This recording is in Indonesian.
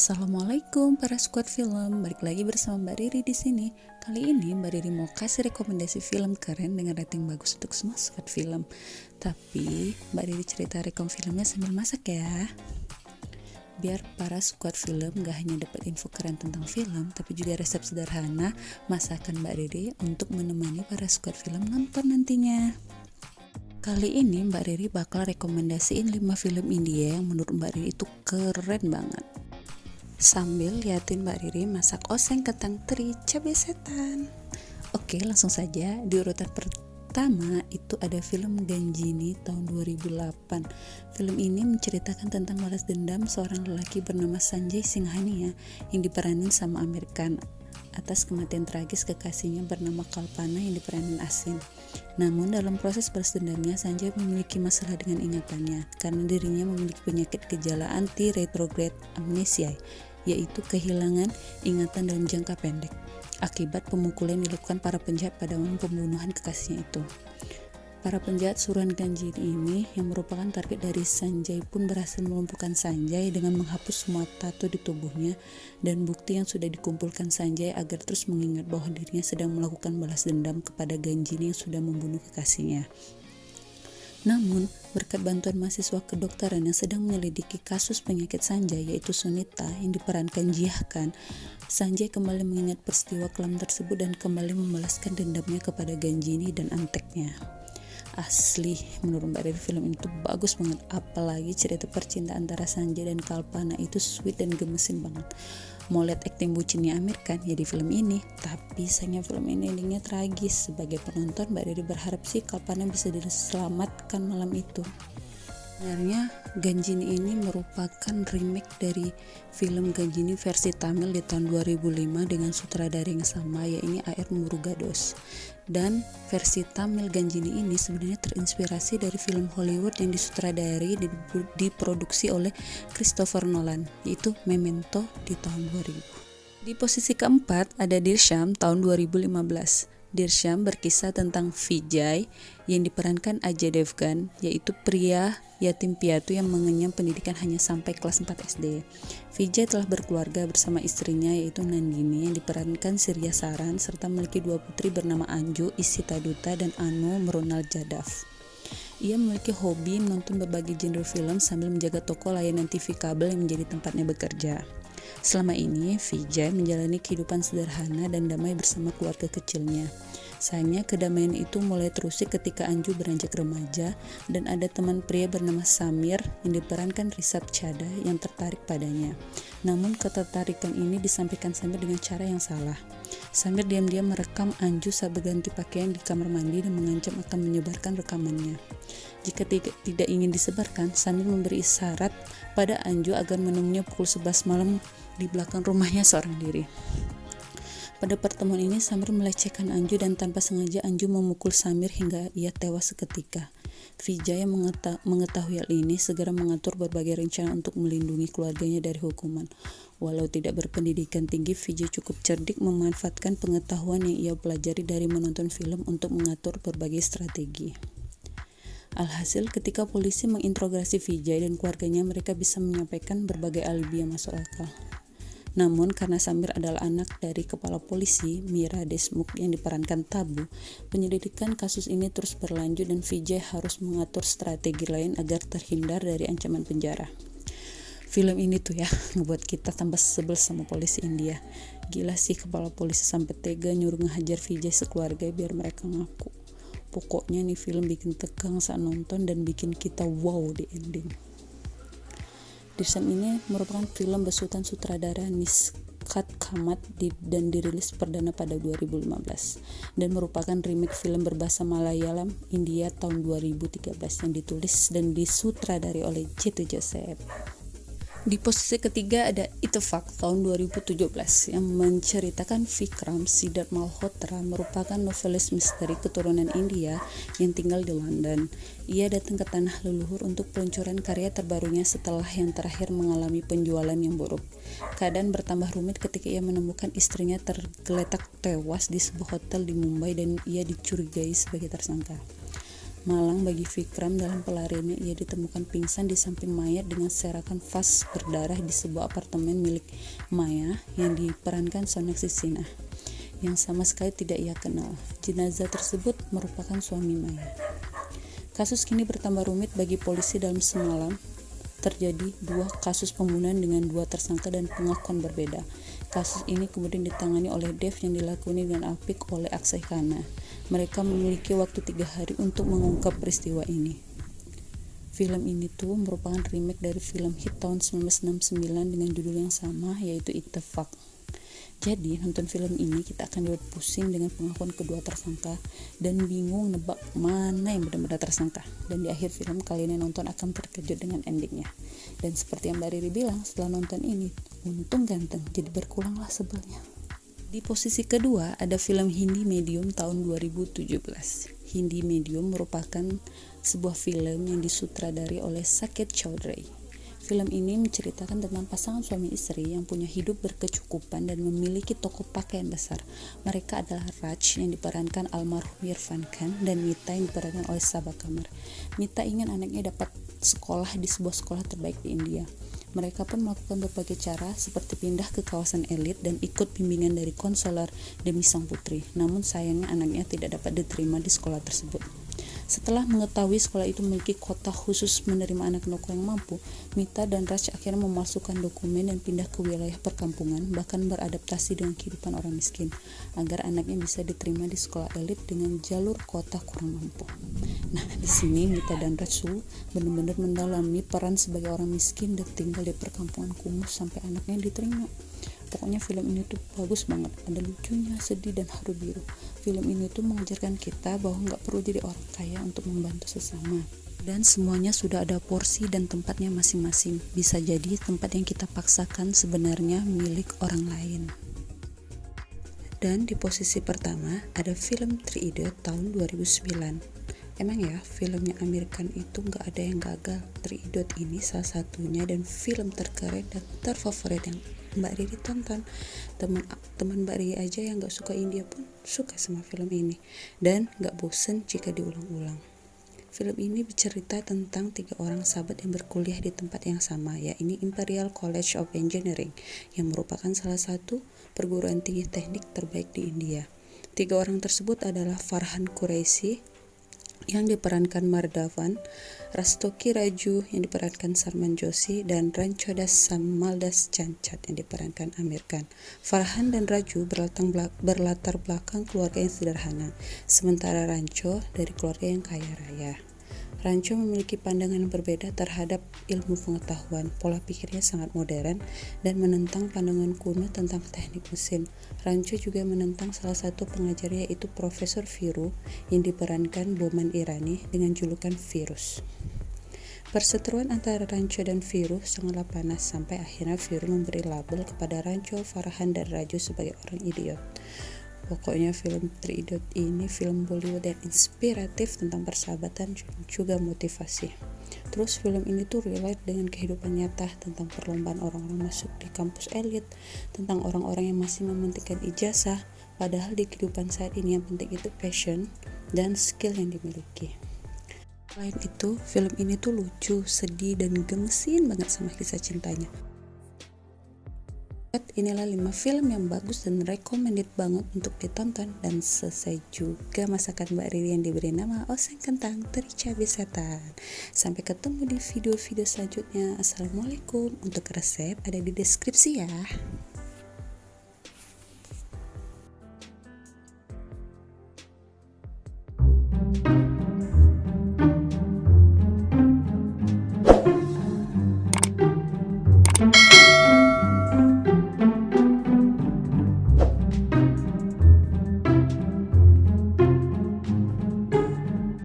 Assalamualaikum para squad film, balik lagi bersama Mbak Riri di sini. Kali ini Mbak Riri mau kasih rekomendasi film keren dengan rating bagus untuk semua squad film. Tapi Mbak Riri cerita rekom filmnya sambil masak ya. Biar para squad film gak hanya dapat info keren tentang film, tapi juga resep sederhana masakan Mbak Riri untuk menemani para squad film nonton nantinya. Kali ini Mbak Riri bakal rekomendasiin 5 film India yang menurut Mbak Riri itu keren banget. Sambil liatin Mbak Riri masak oseng kentang teri cabai setan. Oke, langsung saja. Di urutan pertama itu ada film Ganjini tahun 2008. Film ini menceritakan tentang balas dendam seorang lelaki bernama Sanjay Singhania yang diperanin sama Amir Khan atas kematian tragis kekasihnya bernama Kalpana yang diperanin Asin. Namun dalam proses balas dendamnya, Sanjay memiliki masalah dengan ingatannya karena dirinya memiliki penyakit gejala anti-retrograde amnesia, yaitu kehilangan ingatan dalam jangka pendek akibat pemukulan yang dilakukan para penjahat pada momen pembunuhan kekasihnya itu. Para penjahat suruhan Ganjini ini yang merupakan target dari Sanjay pun berhasil melumpuhkan Sanjay dengan menghapus semua tato di tubuhnya dan bukti yang sudah dikumpulkan Sanjay agar terus mengingat bahwa dirinya sedang melakukan balas dendam kepada Ganjini yang sudah membunuh kekasihnya. Namun, berkat bantuan mahasiswa kedokteran yang sedang menyelidiki kasus penyakit Sanjay, yaitu Sunita yang diperankan Jia Khan, Sanjay kembali mengingat peristiwa kelam tersebut dan kembali membalaskan dendamnya kepada Ganjini dan anteknya. Asli, menurut Mbak Riri film itu bagus banget, apalagi cerita percintaan antara Sanjay dan Kalpana itu sweet dan gemesin banget. Mau lihat akting bucinnya Amir Khan ya di film ini, tapi sayangnya film ini endingnya tragis. Sebagai penonton, Mbak Riri berharap sih Kalpana bisa diselamatkan malam itu. Sebenarnya Ganjini ini merupakan remake dari film Ganjini versi Tamil di tahun 2005 dengan sutradara yang sama, yaitu A.R. Murugadoss. Dan versi Tamil Ganjini ini sebenarnya terinspirasi dari film Hollywood yang disutradari dan diproduksi oleh Christopher Nolan, yaitu Memento di tahun 2000. Di posisi keempat ada Dirsham tahun 2015. Dirsham berkisah tentang Vijay yang diperankan Ajay Devgan, yaitu pria yatim piatu yang mengenyam pendidikan hanya sampai kelas 4 SD. Vijay telah berkeluarga bersama istrinya yaitu Nandini yang diperankan Surya Saran serta memiliki 2 putri bernama Anju Isita Duta dan Anu Mrunal Jadhav. Ia memiliki hobi menonton berbagai genre film sambil menjaga toko layanan TV kabel yang menjadi tempatnya bekerja. Selama ini, Vijay menjalani kehidupan sederhana dan damai bersama keluarga kecilnya. Sayangnya, kedamaian itu mulai terusik ketika Anju beranjak remaja dan ada teman pria bernama Samir yang diperankan Rishabh Chadha yang tertarik padanya. Namun, ketertarikan ini disampaikan Samir dengan cara yang salah. Samir diam-diam merekam Anju saat berganti pakaian di kamar mandi dan mengancam akan menyebarkan rekamannya. Jika tidak ingin disebarkan, Samir memberi isyarat pada Anju agar menemuinya pukul 11 malam di belakang rumahnya seorang diri. Pada pertemuan ini, Samir melecehkan Anju dan tanpa sengaja Anju memukul Samir hingga ia tewas seketika. Vijay yang mengetahui hal ini segera mengatur berbagai rencana untuk melindungi keluarganya dari hukuman. Walau tidak berpendidikan tinggi, Vijay cukup cerdik memanfaatkan pengetahuan yang ia pelajari dari menonton film untuk mengatur berbagai strategi. Alhasil, ketika polisi menginterogasi Vijay dan keluarganya, mereka bisa menyampaikan berbagai alibi yang masuk akal. Namun, karena Samir adalah anak dari kepala polisi, Mira Deshmukh yang diperankan Tabu, penyelidikan kasus ini terus berlanjut dan Vijay harus mengatur strategi lain agar terhindar dari ancaman penjara. Film ini tuh ya, ngebuat kita tambah sebel sama polisi India. Gila sih kepala polisi sampai tega nyuruh ngehajar Vijay sekeluarga biar mereka ngaku. Pokoknya nih film bikin tegang saat nonton dan bikin kita wow di ending. Dirsham ini merupakan film besutan sutradara Nishat Kamath dan dirilis perdana pada 2015 dan merupakan remake film berbahasa Malayalam India tahun 2013 yang ditulis dan disutradari oleh J.T. Joseph. Di posisi ketiga ada Itefaq tahun 2017 yang menceritakan Vikram Siddharth Malhotra, merupakan novelis misteri keturunan India yang tinggal di London. Ia datang ke tanah leluhur untuk peluncuran karya terbarunya setelah yang terakhir mengalami penjualan yang buruk. Keadaan bertambah rumit ketika ia menemukan istrinya tergeletak tewas di sebuah hotel di Mumbai dan ia dicurigai sebagai tersangka. Malang bagi Vikram dalam pelariannya, ia ditemukan pingsan di samping mayat dengan serakan vas berdarah di sebuah apartemen milik Maya yang diperankan Sonexi Sinha, yang sama sekali tidak ia kenal. Jenazah tersebut merupakan suami Maya. Kasus kini bertambah rumit bagi polisi. Dalam semalam terjadi 2 kasus pembunuhan dengan 2 tersangka dan pengakuan berbeda. Kasus ini kemudian ditangani oleh Dev yang dilakoni dengan apik oleh Aksai Khanna. Mereka memiliki waktu 3 hari untuk mengungkap peristiwa ini. Film ini tuh merupakan remake dari film hit tahun 1969 dengan judul yang sama, yaitu Ittefaq. Jadi nonton film ini kita akan dibuat pusing dengan pengakuan kedua tersangka dan bingung nebak mana yang benar-benar tersangka. Dan di akhir film kalian yang nonton akan terkejut dengan endingnya. Dan seperti yang Mbak Riri bilang, setelah nonton ini, untung ganteng, jadi berkuranglah sebelnya. Di posisi kedua ada film Hindi Medium tahun 2017. Hindi Medium merupakan sebuah film yang disutradari oleh Saket Chaudhary. Film ini menceritakan tentang pasangan suami istri yang punya hidup berkecukupan dan memiliki toko pakaian besar. Mereka adalah Raj yang diperankan almarhum Irfan Khan dan Mita yang diperankan oleh Sabah Kamar. Mita ingin anaknya dapat sekolah di sebuah sekolah terbaik di India. Mereka pun melakukan berbagai cara seperti pindah ke kawasan elit dan ikut bimbingan dari konselor demi sang putri. Namun sayangnya anaknya tidak dapat diterima di sekolah tersebut. Setelah mengetahui sekolah itu memiliki kota khusus menerima anak-anak kurang mampu, Mita dan Raj akhirnya memasukkan dokumen dan pindah ke wilayah perkampungan, bahkan beradaptasi dengan kehidupan orang miskin, agar anaknya bisa diterima di sekolah elit dengan jalur kota kurang mampu. Nah, di sini Mita dan Raj benar-benar mendalami peran sebagai orang miskin dan tinggal di perkampungan kumuh sampai anaknya diterima. Pokoknya film ini tuh bagus banget, ada lucunya, sedih, dan haru biru. Film ini tuh mengajarkan kita bahwa nggak perlu jadi orang kaya untuk membantu sesama. Dan semuanya sudah ada porsi dan tempatnya masing-masing. Bisa jadi tempat yang kita paksakan sebenarnya milik orang lain. Dan di posisi pertama ada film Three Idiots tahun 2009. Emang ya, filmnya Amir Khan itu nggak ada yang gagal. Three Idiots ini salah satunya dan film terkeren dan terfavorit yang Mbak Riri tonton. Teman Mbak Riri aja yang gak suka India pun suka sama film ini dan gak bosen jika diulang-ulang. Film ini bercerita tentang 3 orang sahabat yang berkuliah di tempat yang sama, yaitu Imperial College of Engineering, yang merupakan salah satu perguruan tinggi teknik terbaik di India. 3 orang tersebut adalah Farhan Qureshi yang diperankan Madhavan, Rastogi Raju yang diperankan Salman Joshi, dan Ranchodas Samaldas Chanchad yang diperankan Amir Khan. Farhan dan Raju berlatar belakang keluarga yang sederhana, sementara Rancho dari keluarga yang kaya raya. Rancho memiliki pandangan yang berbeda terhadap ilmu pengetahuan. Pola pikirnya sangat modern dan menentang pandangan kuno tentang teknik mesin. Rancho juga menentang salah satu pengajarnya, yaitu Profesor Viru yang diperankan Boman Irani dengan julukan Virus. Perseteruan antara Rancho dan Viru sangatlah panas sampai akhirnya Viru memberi label kepada Rancho, Farhan, dan Raju sebagai orang idiot. Pokoknya film Three Idiots ini film Bollywood yang inspiratif tentang persahabatan juga motivasi. Terus film ini tuh relate dengan kehidupan nyata tentang perlombaan orang-orang masuk di kampus elit, tentang orang-orang yang masih mementingkan ijazah, padahal di kehidupan saat ini yang penting itu passion dan skill yang dimiliki. Selain itu, film ini tuh lucu, sedih, dan gemesin banget sama kisah cintanya. Inilah 5 film yang bagus dan recommended banget untuk ditonton, dan selesai juga masakan Mbak Riri yang diberi nama oseng kentang teri cabai setan. Sampai ketemu di video-video selanjutnya. Assalamualaikum. Untuk resep ada di deskripsi ya.